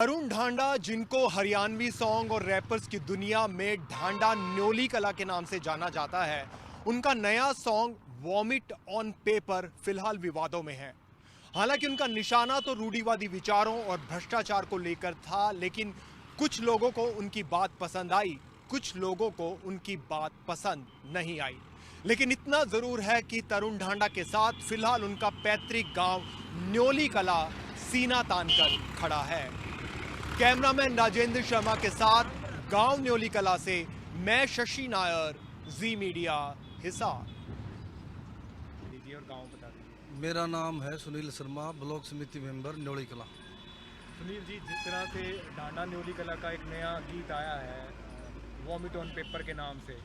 तरुण ढांडा, जिनको हरियाणवी सॉन्ग और रैपर्स की दुनिया में ढांडा न्योली कला के नाम से जाना जाता है, उनका नया सॉन्ग वॉमिट ऑन पेपर फिलहाल विवादों में है। हालांकि उनका निशाना तो रूढ़िवादी विचारों और भ्रष्टाचार को लेकर था, लेकिन कुछ लोगों को उनकी बात पसंद आई, कुछ लोगों को उनकी बात पसंद नहीं आई। लेकिन इतना जरूर है कि तरुण ढांडा के साथ फिलहाल उनका पैतृक गांव न्योली कला सीना तानकर खड़ा है। कैमरामैन राजेंद्र शर्मा के साथ गांव न्योली कला से मैं शशि नायर, जी मीडिया, हिसार। दीजिए और गांव बता दीजिए। मेरा नाम है सुनील शर्मा, ब्लॉक समिति मेंबर न्योली कला। सुनील जी, जिस तरह से ढांडा न्योली कला का एक नया गीत आया है वॉमिट ऑन पेपर के नाम से,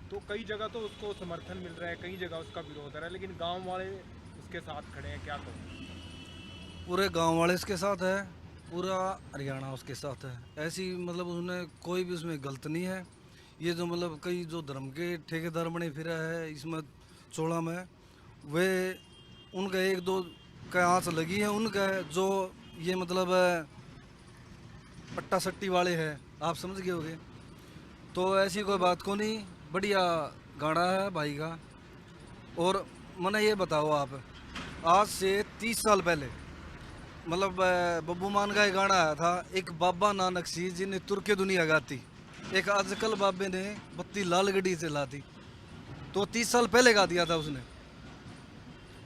तो कई जगह तो उसको समर्थन मिल रहा है, कई जगह उसका विरोध हो रहा है, लेकिन गांव वाले उसके साथ खड़े हैं, क्या करें? पूरे गांव वाले इसके साथ है, पूरा हरियाणा उसके साथ है। ऐसी मतलब उसने कोई भी उसमें गलत नहीं है। ये जो मतलब कई जो धर्म के ठेकेदार बने फिरा है इसमें चोड़ा में, वे उनका एक दो का आँच लगी है, उनका जो ये मतलब पट्टा सट्टी वाले हैं, आप समझ गए होगे। तो ऐसी कोई बात को नहीं, बढ़िया गाना है भाई का। और मैंने ये बताओ, आप आज से 30 साल पहले मतलब बब्बू मान का एक गाना आया था, एक बाबा नानक सी जिन्हें तुर्के दुनिया गाती, एक आजकल बाबे ने बत्ती लाल गड्डी से लाती। तो 30 साल पहले गा दिया था उसने।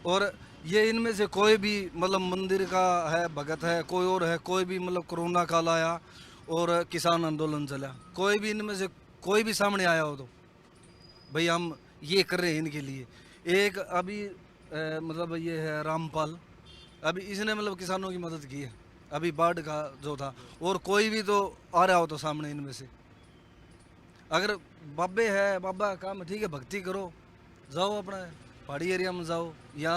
और ये इनमें से कोई भी मतलब मंदिर का है, भगत है, कोई और है, कोई भी मतलब कोरोना काल आया और किसान आंदोलन चला, कोई भी इनमें से कोई भी सामने आया हो तो भाई हम ये कर रहे हैं इनके लिए। एक अभी मतलब ये है रामपाल, अभी इसने मतलब किसानों की मदद की है, अभी बाढ़ का जो था। और कोई भी तो आ रहा हो तो सामने इनमें से, अगर बाबे है, बाबा का काम ठीक है, भक्ति करो, जाओ अपना पहाड़ी एरिया में जाओ, या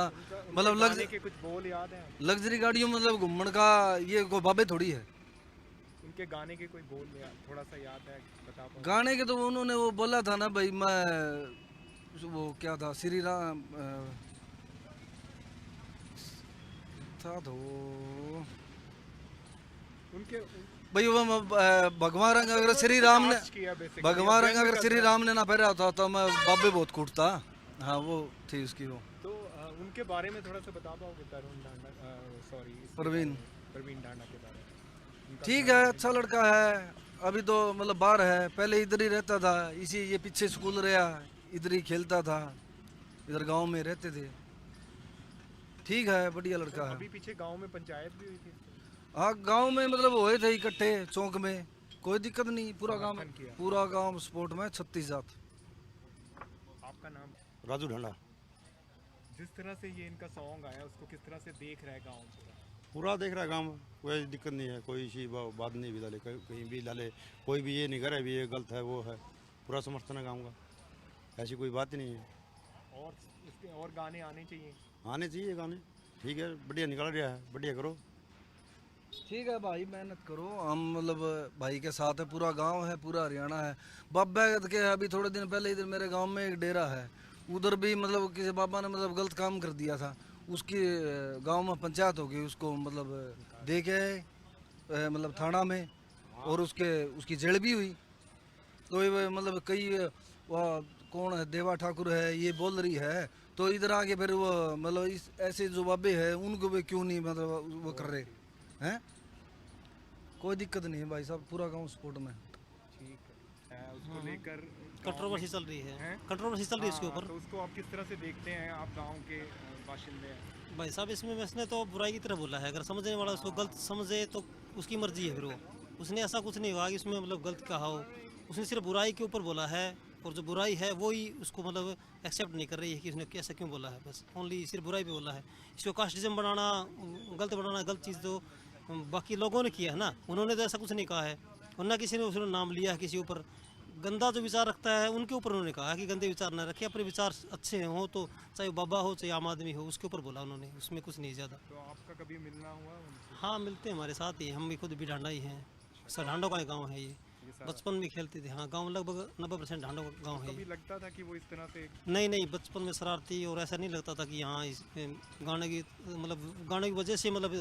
मतलब के कुछ बोल याद है? लग्जरी गाड़ियों में मतलब घूमने का ये कोई बाबे थोड़ी है। उनके गाने के कोई बोल थोड़ा सा याद है, बता पाओ? गाने के तो उन्होंने वो बोला था ना भाई, मैं वो क्या था, श्री राम था तो उनके भाई वो भगवान रंग अगर श्री राम ने, भगवान रंग अगर श्री राम ने ना पहरा होता तो मैं बाबे बहुत कूटता। हाँ वो थी उसकी वो। तो उनके बारे में थोड़ा सा बता पाओगे? तरुण ढांडा, सॉरी प्रवीण ढांडा के बारे में। ठीक है, अच्छा लड़का है, अभी तो मतलब बाहर है, पहले इधर ही रहता था, इसी ये पीछे स्कूल रहा, इधर ही खेलता था, इधर गांव में रहते थे। ठीक है, बढ़िया लड़का है। अभी पीछे गांव में पंचायत भी हुई थी। हाँ गांव में मतलब हुए थे इकट्ठे चौक में, कोई दिक्कत नहीं, पूरा गांव सपोर्ट में 36 जात। आपका नाम? राजू ढांडा। जिस तरह से ये इनका सॉन्ग आया, उसको किस तरह से देख रहा है गांव पूरा देख रहा है गाँव, कोई दिक्कत नहीं है, कोई सी बात नहीं भी डाले, कहीं भी डाले, कोई भी ये नहीं करे भी ये गलत है वो है, पूरा समर्थन है गाँव का, ऐसी कोई बात ही नहीं है। और इसके और गाने आने चाहिए गाने। ठीक है, बढ़िया निकल रहा है, बढ़िया करो। ठीक है भाई, मेहनत करो, हम मतलब भाई के साथ है, पूरा गांव है, पूरा हरियाणा है। बाबा के अभी थोड़े दिन पहले इधर मेरे गांव में एक डेरा है, उधर भी मतलब किसी बाबा ने मतलब गलत काम कर दिया था, उसकी गांव में पंचायत हो गई, उसको मतलब दे के मतलब थाना में, और उसकी जेल भी हुई। तो ये मतलब कई वह कौन है, देवा ठाकुर है, ये बोल रही है, तो इधर आके फिर वो मतलब इस ऐसे जो बाबे हैं उनको भी क्यों नहीं मतलब वो कर रहे हैं। कोई दिक्कत नहीं है भाई साहब, पूरा गांव सपोर्ट में। ठीक है, उसको लेकर कंट्रोवर्सी चल रही है, कंट्रोवर्सी चल रही है इसके ऊपर। तो उसको आप किस तरह से देखते हैं, आप गांव के बाशिंदे हैं? भाई साहब इसमें उसने तो बुराई की तरह बोला है, अगर समझने वाला उसको गलत समझे तो उसकी मर्जी है, फिर वो उसने ऐसा कुछ नहीं हुआ कि उसमें मतलब गलत कहा हो, उसने सिर्फ बुराई के ऊपर बोला है, और जो बुराई है वो ही उसको मतलब एक्सेप्ट नहीं कर रही है कि उसने कैसा क्यों बोला है, बस ओनली सिर्फ बुराई पे बोला है। इसको कास्टिज्म बनाना, गलत चीज़ तो बाकी लोगों ने किया है ना, उन्होंने तो ऐसा कुछ नहीं कहा है, और ना किसी ने उसने नाम लिया है किसी ऊपर। गंदा जो विचार रखता है उनके ऊपर उन्होंने कहा कि गंदे विचार ना रखे, अपने विचार अच्छे हो, तो चाहे बाबा हो चाहे आम आदमी हो, उसके ऊपर बोला उन्होंने, उसमें कुछ नहीं ज़्यादा। तो आपका कभी मिलना हुआ उनसे? हाँ मिलते हैं, हमारे साथ ही, हम भी खुद भी ढांडा ही हैं, सर ढांडों का गांव है ये, बचपन में खेलते थे। हाँ गांव लगभग 90% ढांडों का गांव है। कभी लगता था कि वो इस तरह से? नहीं, बचपन में शरारती, और ऐसा नहीं लगता था कि हाँ इस गाने की वजह से मतलब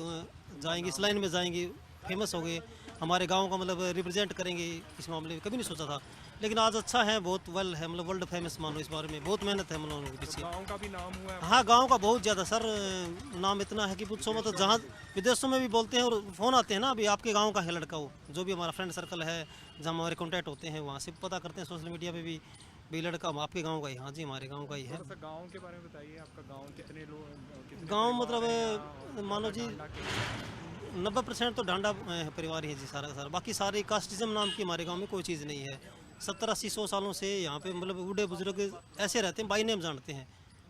जाएंगे, इस लाइन में जाएंगे, फेमस हो गए, हमारे गांव का मतलब रिप्रेजेंट करेंगे इस मामले में, कभी नहीं सोचा था। लेकिन आज अच्छा है, बहुत वेल है, मतलब वर्ल्ड फेमस मानो इस बारे में, बहुत मेहनत है मतलब उनके पीछे। गांव का भी नाम हुआ है। हाँ, गांव का बहुत ज़्यादा सर, नाम इतना है कि पूछो मत। जहाँ विदेशों में भी बोलते हैं और फ़ोन आते हैं ना, अभी आपके गांव का है लड़का, वो जो भी हमारा फ्रेंड सर्कल है, जहाँ हमारे कॉन्टैक्ट होते हैं, वहाँ से पता करते हैं सोशल मीडिया पे भी लड़का आपके गांव का ही। हाँ जी, हमारे गांव का ही है। थोड़ा सा गांव के बारे में बताइए, आपका गांव कितने लोग? गांव मतलब मानो जी 90% तो डांडा परिवार ही है जी, सारा का सारा। बाकी सारे कास्टिज्म नाम की हमारे गांव में कोई चीज़ नहीं है। 70-80-100 सालों से यहाँ पे मतलब बूढ़े बुजुर्ग ऐसे रहते हैं, बाई नेम जानते हैं।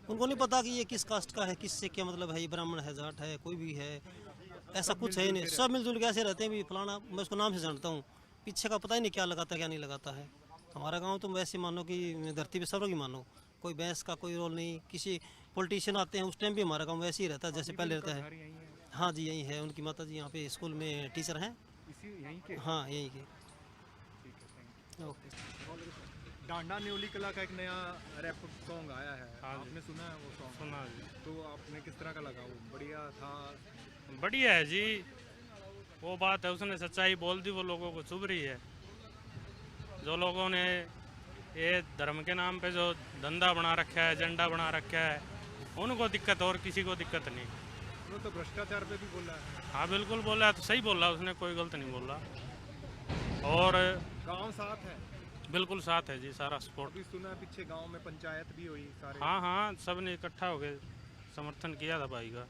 उनको नहीं पता कि ये किस कास्ट का है, किससे क्या मतलब है, ये ब्राह्मण है, जाट है, कोई भी है, ऐसा कुछ है ही नहीं। सब मिलजुल के ऐसे रहते हैं भी फलाना, मैं उसको नाम से जानता हूँ, पीछे का पता ही नहीं क्या लगाता क्या नहीं लगाता है। हमारा गांव तो वैसे मानो कि धरती पे सर्व की मानो, कोई भैंस का कोई रोल नहीं। किसी पॉलिटिशियन आते हैं उस टाइम भी हमारा गांव वैसे ही रहता है जैसे पहले रहता है। हाँ जी, यहीं है, उनकी माता जी यहाँ पे स्कूल में टीचर हैं। इसी यहीं के? हाँ, यहीं के। ठीक है, थैंक यू। ओके। डांडा न्योली कला का एक नया रैप सॉन्ग आया है, आपने सुना है वो सॉन्ग? सुना जी। तो आपने किस तरह का लगा? वो बढ़िया था? बढ़िया है जी, वो बात है, उसने सच्चाई बोल दी, वो लोगों को चुभ रही है। जो लोगों ने ये धर्म के नाम पे जो धंधा बना रखा है, एजेंडा बना रखा है, उनको दिक्कत, और किसी को दिक्कत नहीं। उन्होंने तो भ्रष्टाचार पे भी बोला है। हाँ बिल्कुल बोला है, तो सही बोला उसने, कोई गलत नहीं बोला। और गांव साथ है? बिल्कुल साथ है जी, सारा सपोर्ट। अभी सुना है पीछे गांव में पंचायत भी हुई सारे। हाँ हाँ, सब ने इकट्ठा होकर समर्थन किया था भाई का,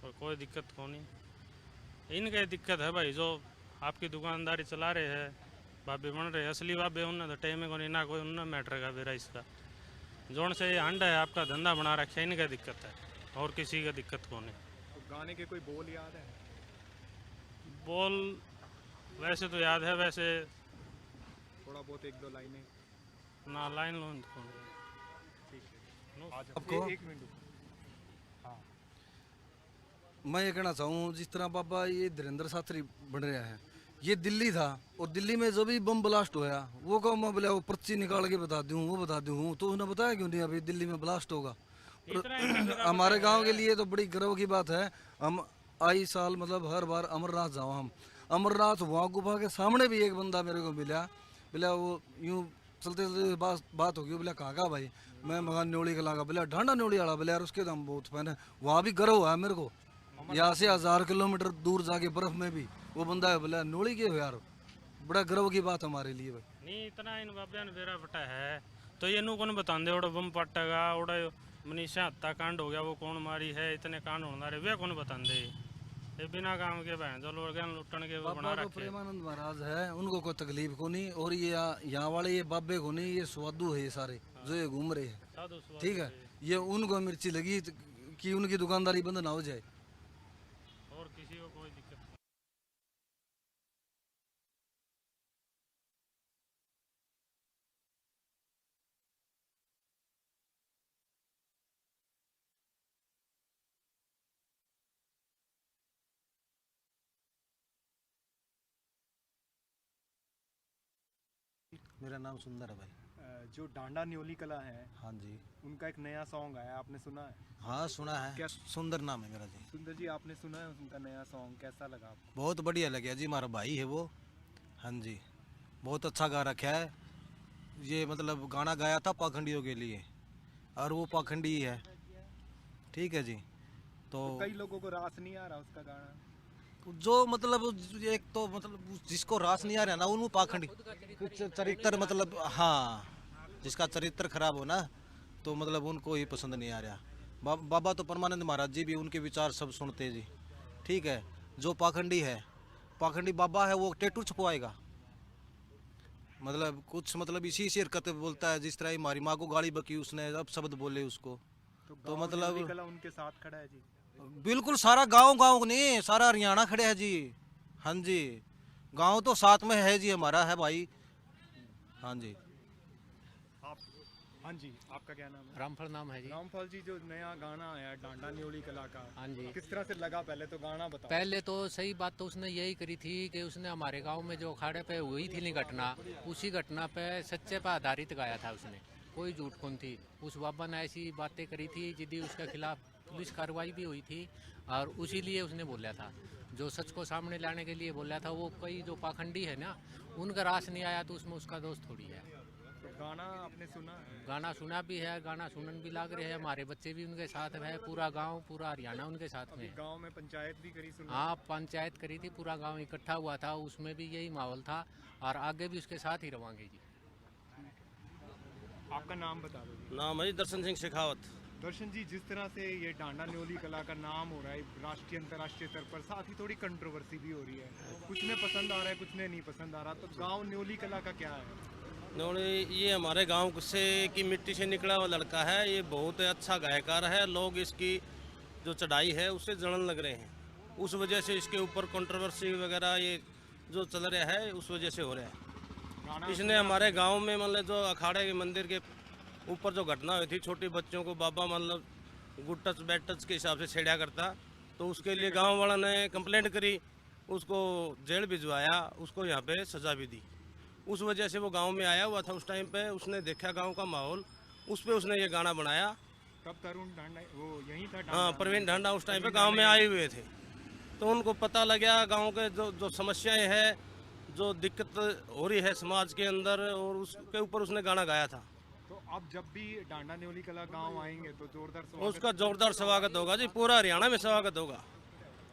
और कोई दिक्कत को नहीं। इनके दिक्कत है भाई, जो आपकी दुकानदारी चला रहे हैं, बाबे बन रहे, असली बाबे उन्हें तो टाइम को नहीं ना, कोई उन्हें मैटर का बेरा इसका जोन से ये हंड है, आपका धंधा बना रखे, इनका दिक्कत है, और किसी का दिक्कत को नहीं। तो गाने के कोई बोल याद है? बोल वैसे तो याद है, वैसे थोड़ा बहुत एक दो लाइनें। ना लाइन लोन ठीक है, आ जाओ। आपको? एक मिनट। हाँ, मैं ये कहना चाहूँ, जिस तरह बाबा ये धीरेन्द्र शास्त्री बन रहा है, ये दिल्ली था, और दिल्ली में जो भी बम ब्लास्ट होया, वो कहो मैं बोले वो पर्ची निकाल के बता दूँ, वो बता दूँ, तो उसने बताया क्यों नहीं अभी दिल्ली में ब्लास्ट होगा। हमारे गांव के लिए तो बड़ी गर्व की बात है। हम आई साल मतलब हर बार अमरनाथ जाओ, हम अमरनाथ वहाँ गुफा के सामने भी एक बंदा मेरे को मिला, बोला वो यूँ चलते चलते बात होगी, बोला कहाँ का भाई, मैं मकान न्योली का लगा, बोला ढांडा न्योली वाला, बोला यार उसके तो हम बहुत फैन है। वहाँ भी गर्व हुआ है मेरे को, यहाँ से 1000 किलोमीटर दूर जाके बर्फ में भी वो बंदा है, बोला न्योली के हो यार, बड़ा गर्व की बात हमारे लिए भाई। नहीं इतना इन बाबे ने बेरा फटा है, तो ये नू कौन बताते उड़ा बम पटेगा, उड़ा मनीषा हत्या कांड हो गया, वो कौन मारी है, इतने कांड होना रहे, वे कौन बताते? ये बिना काम के बहन जो लोग लुटन के वो बना बाबा तो रखे। प्रेमानंद महाराज है, उनको कोई तकलीफ को नहीं, और ये यहाँ वाले ये बाबे को नहीं, ये स्वादु है ये सारे जो ये घूम रहे हैं, साधु स्वाद ठीक है। ये उनको मिर्ची लगी कि उनकी दुकानदारी बंद ना हो जाए। और किसी को कोई दिक्कत नहीं। मेरा नाम सुंदर है भाई। जो डांडा न्योली कला है, हाँ जी, उनका एक नया सॉन्ग आया, आपने सुना है? हाँ सुना है। क्या? सुंदर नाम है मेरा जी। सुंदर जी, आपने सुना है उनका नया सॉन्ग, कैसा लगा आपको? बहुत बढ़िया लगे जी, हमारा भाई है वो। हाँ जी, बहुत अच्छा गा रखा है। ये मतलब गाना गाया था पाखंडियों के लिए, और वो पाखंडी ही है, ठीक है जी। तो कई लोगों को रास नहीं आ रहा उसका गाना। जो मतलब एक तो मतलब जिसको रास नहीं आ रहा ना, उन्हें पाखंडी कुछ चरित्र मतलब, हाँ जिसका चरित्र खराब हो ना, तो मतलब उनको ही पसंद नहीं आ रहा। बाबा तो परमानंद महाराज जी भी उनके विचार सब सुनते हैं जी, ठीक है। जो पाखंडी है, पाखंडी बाबा है, वो टैटू छपवाएगा, मतलब कुछ मतलब इसी से हरकत बोलता है, जिस तरह हमारी माँ को गाली बकी उसने, अब शब्द बोले उसको, तो मतलब न्योली कला उनके साथ खड़ा है जी। बिल्कुल सारा गांव नहीं, सारा हरियाणा खड़े है जी। हाँ जी, गांव तो साथ में है जी, हमारा है भाई। हाँ जी। आप? हाँ जी, आपका क्या नाम है? रामफल नाम है जी। रामफल जी, जो नया गाना आया डांडा न्योली कला का, हाँ जी। किस तरह से लगा? पहले तो गाना बताओ। पहले तो सही बात तो उसने यही करी थी कि उसने हमारे गांव में जो अखाड़े पे हुई थी घटना, उसी घटना पे सच्चे पर आधारित गाया था उसने, कोई झूठ कौन थी। उस बाबा ने ऐसी बातें करी थी जिसके उसके खिलाफ पुलिस कार्रवाई भी हुई थी, और उसी लिए उसने बोला था जो सच को सामने लाने के लिए बोला था, वो कई जो पाखंडी है ना, उनका रास नहीं आया तो उसमें उसका दोस्त थोड़ी है। तो गाना आपने सुना है? गाना सुना भी है, गाना सुनन भी लाग रहे हैं, हमारे बच्चे भी उनके साथ है, पूरा गांव पूरा हरियाणा उनके साथ में है। गांव में पंचायत भी करी सुना? हाँ, पंचायत करी थी, पूरा गांव इकट्ठा हुआ था, उसमें भी यही माहौल था और आगे भी उसके साथ ही रवांगे जी। आपका नाम बता दो। नाम है दर्शन सिंह शेखावत। दर्शन जी, जिस तरह से ये डांडा न्योली कला का नाम हो रहा है राष्ट्रीय अंतर्राष्ट्रीय स्तर पर, साथ ही थोड़ी कंट्रोवर्सी भी हो रही है, कुछ ने पसंद आ रहा है, कुछ ने नहीं पसंद आ रहा, तो गांव न्योली कला का क्या है? ये हमारे गांव से की मिट्टी से निकला हुआ लड़का है, ये बहुत अच्छा गायकार है, लोग इसकी जो चढ़ाई है उससे जलन लग रहे हैं, उस वजह से इसके ऊपर कंट्रोवर्सी वगैरह ये जो चल रहा है उस वजह से हो रहा है। इसने हमारे गांव में मतलब जो अखाड़े के मंदिर के ऊपर जो घटना हुई थी, छोटे बच्चों को बाबा मतलब गुड टच बैड टच के हिसाब से छेड़ा करता, तो उसके लिए गांव वाला ने कंप्लेंट करी, उसको जेल भिजवाया, उसको यहाँ पे सजा भी दी। उस वजह से वो गांव में आया हुआ था उस टाइम पे, उसने देखा गांव का माहौल, उस पे उसने ये गाना बनाया। तब तरुण ढांडा वो यहीं था? हाँ, प्रवीण ढांडा उस टाइम पे गांव में आए हुए थे, तो उनको पता लग गया गांव के जो समस्याएं हैं, जो दिक्कत हो रही है समाज के अंदर, और उसके ऊपर उसने गाना गाया था। तो अब जब भी डांडा न्योली कला गांव आएंगे तो जोरदार स्वागत? उसका जोरदार स्वागत होगा जी, पूरा हरियाणा में स्वागत होगा।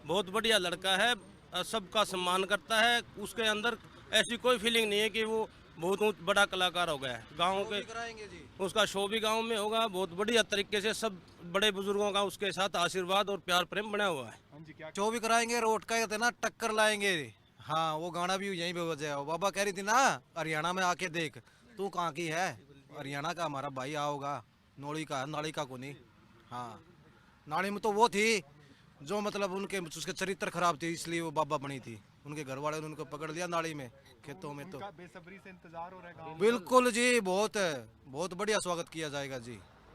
बहुत बढ़िया लड़का है, सबका सम्मान करता है, उसके अंदर ऐसी कोई फीलिंग नहीं है कि वो बहुत बड़ा कलाकार हो गया है। गाँव के उसका शो भी गांव में होगा, बहुत बढ़िया तरीके से सब बड़े बुजुर्गों का उसके साथ आशीर्वाद और प्यार प्रेम बना हुआ है। हाँ जी, क्या शो भी कराएंगे, रोड का कहते ना टक्कर लाएंगे। हाँ, वो गाना भी यहीं पे बजा है। बाबा कह रही थी ना, हरियाणा में आके देख, तू कहाँ की है? हरियाणा का हमारा भाई आओगा, नोली का, नाली का को नहीं। हाँ, नाली में तो वो थी जो मतलब उनके उसके चरित्र खराब थी, इसलिए वो बाबा बनी थी। उनके घर वाले ने उनको पकड़ लिया नाली में, खेतों में। तो बेसब्री से इंतजार हो रहा है गांव में? बिल्कुल जी, बहुत बढ़िया स्वागत किया जाएगा जी।